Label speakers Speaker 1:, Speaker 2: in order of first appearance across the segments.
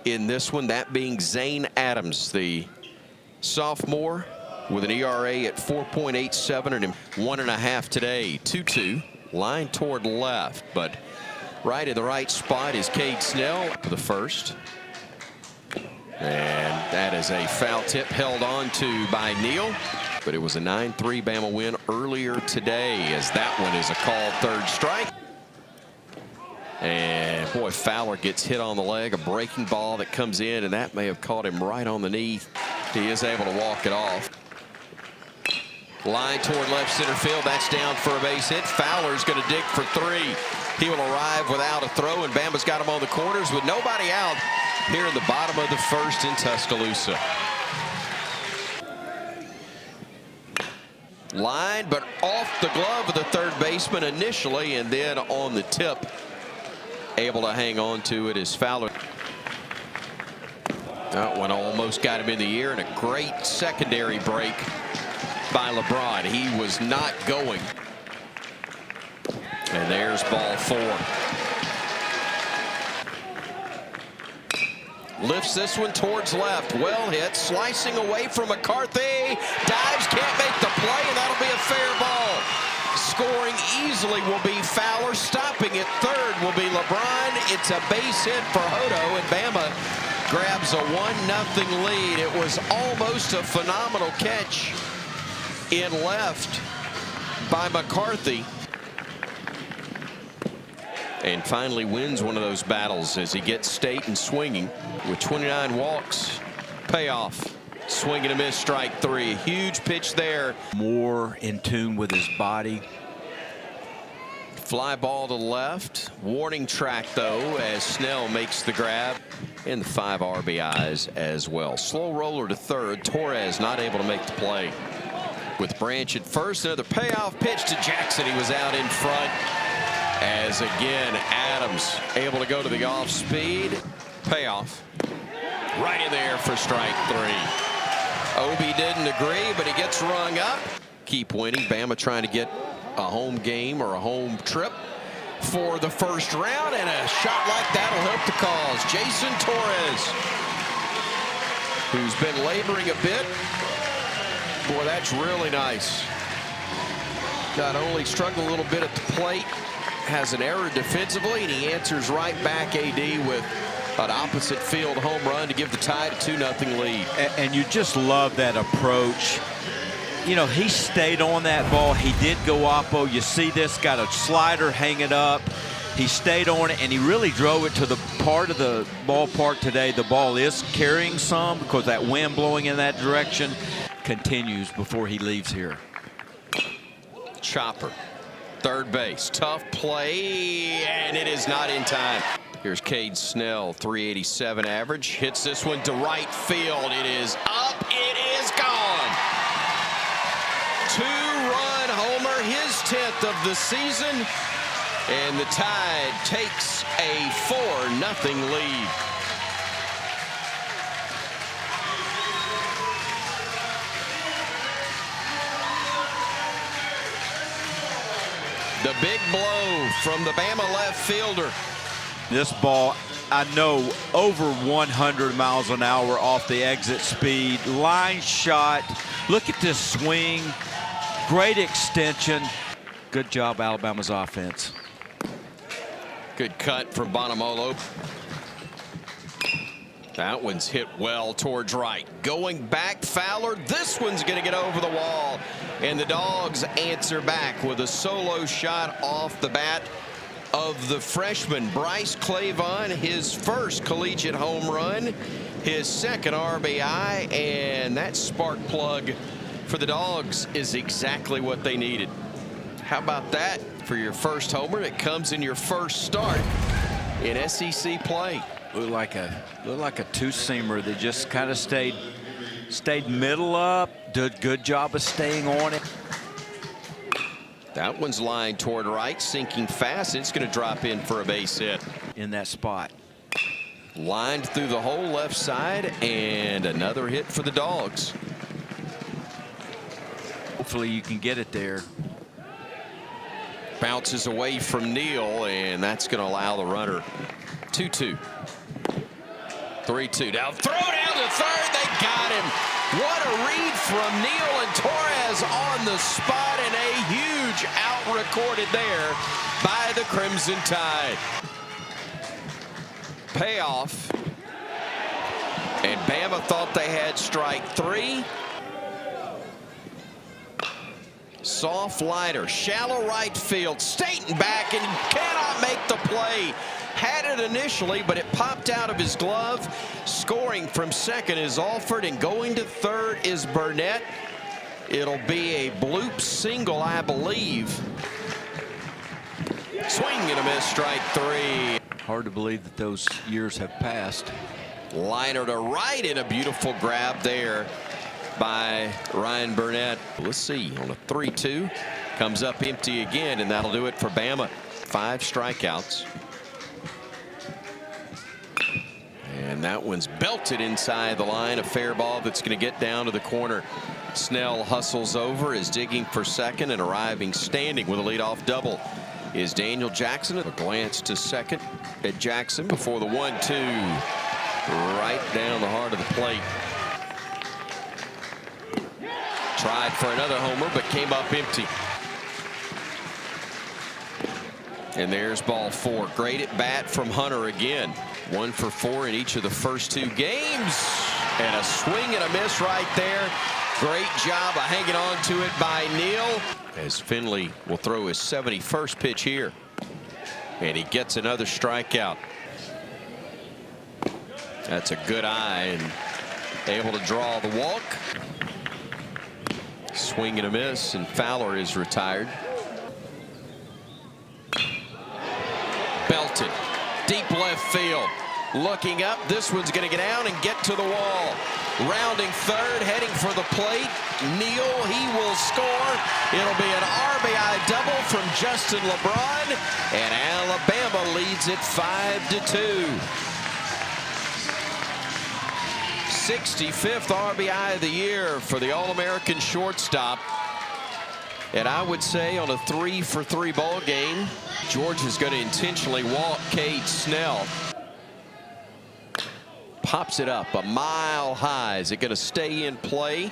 Speaker 1: in this one, that being Zane Adams, the sophomore, with an ERA at 4.87 and 1.5 today. 2-2, line toward left, but right in the right spot is Cade Snell for the first. And that is a foul tip held on to by Neal. But it was a 9-3 Bama win earlier today, as that one is a called third strike. And boy, Fowler gets hit on the leg, a breaking ball that comes in, and that may have caught him right on the knee. He is able to walk it off. Line toward left center field. That's down for a base hit. Fowler's going to dig for 3. He will arrive without a throw, and Bama's got him on the corners with nobody out here in the bottom of the first in Tuscaloosa. Line, but off the glove of the third baseman initially, and then on the tip, able to hang on to it is Fowler. That one almost got him in the ear, and a great secondary break by LeBron. He was not going. And there's ball 4. Lifts this one towards left. Well hit, slicing away from McCarthy. Dives, can't make the play, and that'll be a fair ball. Scoring easily will be Fowler. Stopping at third will be LeBron. It's a base hit for Hodo, and Bama grabs a 1-0 lead. It was almost a phenomenal catch in left by McCarthy. And finally wins one of those battles as he gets Staten swinging with 29 walks. Payoff. Swing and a miss, strike 3. Huge pitch there.
Speaker 2: More in tune with his body.
Speaker 1: Fly ball to left. Warning track, though, as Snell makes the grab. And the 5 RBIs as well. Slow roller to third. Torres not able to make the play. With Branch at first, another payoff pitch to Jackson. He was out in front. As again, Adams able to go to the off speed. Payoff. Right in there for strike 3. Obi didn't agree, but he gets rung up. Keep winning. Bama trying to get a home game or a home trip for the first round, and a shot like that will help the cause. Jason Torres, who's been laboring a bit. Boy, that's really nice. Not only struggled a little bit at the plate, has an error defensively, and he answers right back, AD, with an opposite field home run to give the Tide a 2-0 lead.
Speaker 2: And you just love that approach. You know, he stayed on that ball. He did go oppo. You see this, got a slider, hang it up. He stayed on it, and he really drove it to the part of the ballpark today. The ball is carrying some because that wind blowing in that direction continues before he leaves here.
Speaker 1: Chopper, third base, tough play, and it is not in time. Here's Cade Snell, 387 average, hits this one to right field. It is up, it is gone. 2-run homer, his 10th of the season, and the Tide takes a 4-0 lead. The big blow from the Bama left fielder.
Speaker 2: This ball, I know, over 100 miles an hour off the exit speed. Line shot. Look at this swing. Great extension. Good job, Alabama's offense.
Speaker 1: Good cut from Bonamolo. That one's hit well towards right. Going back, Fowler. This one's going to get over the wall. And the Dogs answer back with a solo shot off the bat of the freshman Bryce Clavon. His first collegiate home run, his second RBI, and that spark plug for the Dogs is exactly what they needed. How about that for your first homer? It comes in your first start in SEC play.
Speaker 2: Looked like a two-seamer that just kind of stayed middle up. Did a good job of staying on it.
Speaker 1: That one's lined toward right, sinking fast. It's going to drop in for a base hit.
Speaker 2: In that spot.
Speaker 1: Lined through the whole left side, and another hit for the Dogs.
Speaker 2: Hopefully you can get it there.
Speaker 1: Bounces away from Neal, and that's going to allow the runner 2-2. 3-2. Now throw down to third. They got him. What a read from Neal, and Torres on the spot, and a huge out recorded there by the Crimson Tide. Payoff. And Bama thought they had strike 3. Soft liner, shallow right field. Staten back and cannot make the play. Had it initially, but it popped out of his glove. Scoring from second is Alford, and going to third is Burnett. It'll be a bloop single, I believe. Swing and a miss, strike 3.
Speaker 2: Hard to believe that those years have passed.
Speaker 1: Liner to right, and a beautiful grab there by Ryan Burnett. Let's see, on a 3-2, comes up empty again, and that'll do it for Bama. 5 strikeouts. And that one's belted inside the line. A fair ball that's going to get down to the corner. Snell hustles over, is digging for second, and arriving standing with a leadoff double is Daniel Jackson. A glance to second at Jackson before the 1-2. Right down the heart of the plate. Tried for another homer, but came up empty. And there's ball 4. Great at bat from Hunter again. 1 for 4 in each of the first 2 games. And a swing and a miss right there. Great job of hanging on to it by Neal. As Finley will throw his 71st pitch here. And he gets another strikeout. That's a good eye, and able to draw the walk. Swing and a miss, and Fowler is retired. Belted. Deep left field. Looking up. This one's going to get down and get to the wall. Rounding third, heading for the plate. Neal, he will score. It'll be an RBI double from Justin LeBron, and Alabama leads it 5-2. 65th RBI of the year for the All-American shortstop. And I would say on a 3-for-3 ball game, George is going to intentionally walk Cade Snell. Pops it up a mile high. Is it going to stay in play?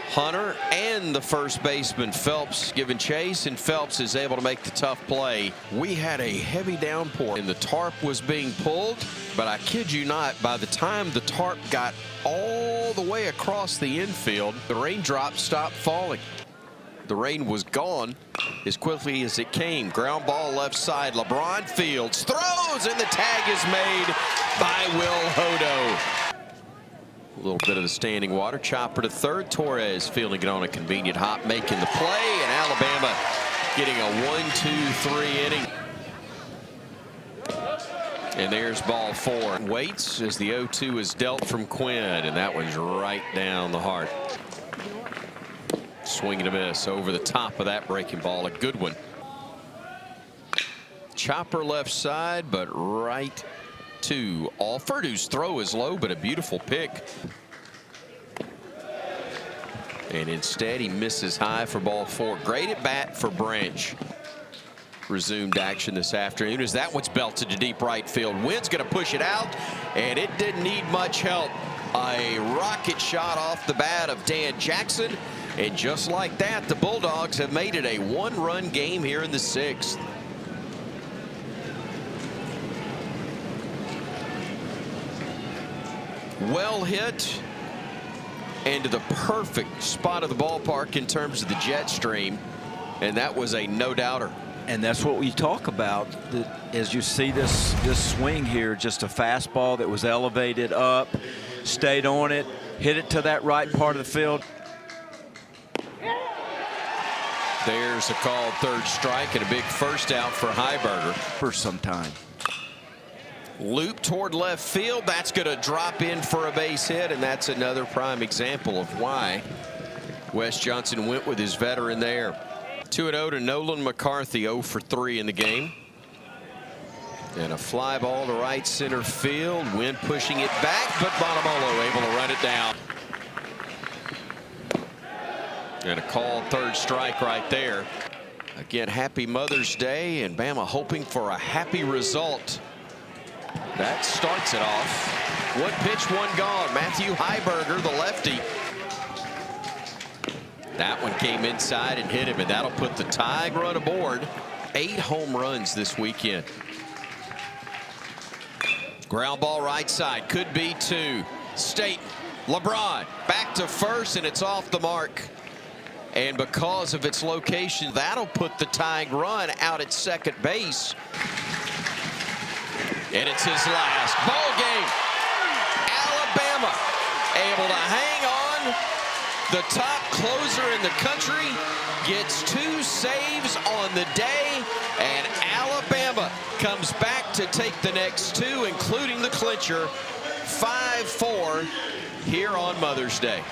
Speaker 1: Hunter and the first baseman Phelps giving chase, and Phelps is able to make the tough play. We had a heavy downpour and the tarp was being pulled, but I kid you not, by the time the tarp got all the way across the infield, the raindrops stopped falling. The rain was gone as quickly as it came. Ground ball left side. LeBron Fields throws, and the tag is made by Will Hodo. A little bit of the standing water. Chopper to third. Torres fielding it on a convenient hop, making the play, and Alabama getting a 1-2-3 inning. And there's ball 4. Waits as the 0-2 is dealt from Quinn, and that one's right down the heart. Swing and a miss over the top of that breaking ball. A good one. Chopper left side, but right to Alford, whose throw is low, but a beautiful pick. And instead he misses high for ball 4. Great at bat for Branch. Resumed action this afternoon as that one's belted to deep right field. Wynn's going to push it out, and it didn't need much help. A rocket shot off the bat of Dan Jackson, and just like that, the Bulldogs have made it a 1-run game here in the 6th. Well hit, and to the perfect spot of the ballpark in terms of the jet stream, and that was a no-doubter.
Speaker 2: And that's what we talk about, as you see this swing here, just a fastball that was elevated up, stayed on it, hit it to that right part of the field.
Speaker 1: There's a called third strike and a big first out for Heiberger.
Speaker 2: For some time.
Speaker 1: Loop toward left field. That's going to drop in for a base hit, and that's another prime example of why Wes Johnson went with his veteran there. 2-0 to Nolan McCarthy, 0 for 3 in the game. And a fly ball to right center field. Wynn pushing it back, but Bonamolo able to run it down. And a called third strike right there. Again, happy Mother's Day, and Bama hoping for a happy result That starts it off. One pitch, one gone. Matthew Heiberger, the lefty. That one came inside and hit him, and that'll put the tie run aboard. 8 home runs this weekend. Ground ball right side, could be 2. Staten, LeBron, back to first, and it's off the mark. And because of its location, that'll put the tying run out at second base. And it's his last ball game. Alabama able to hang on. The top closer in the country gets 2 saves on the day, and Alabama comes back to take the next 2, including the clincher, 5-4 here on Mother's Day.